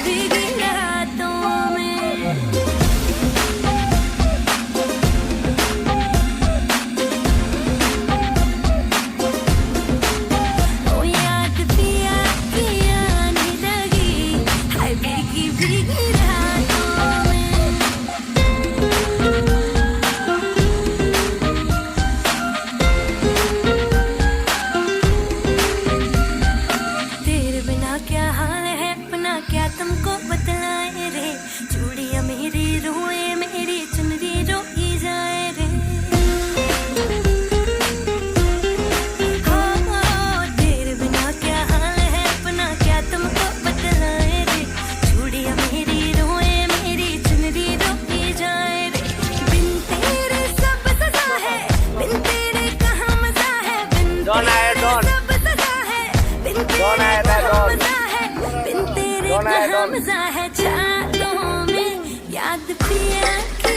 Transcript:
भीगी रातों में। ओ याद पिया की आने लगी, हाय भीगी भीगी रातों में। तेरे बिना क्या हाल है अपना, क्या तुमको बतलाए रे। चूड़ियां मेरी रोए, मेरी चुनरी रोई जाए रे। हो तेरे बिना क्या हाल है अपना, क्या तुमको बतलाए रे। चूड़ियां मेरी रोए, मेरी चुनरी रोई जाए रे। बिन तेरे सब सजा है, बिन तेरे कहाँ मजा है। बिन तेरे सब सजा है, बिन तेरे कहाँ मजा है। बिन तेरे कहाँ मजा है। चारों में याद पिया की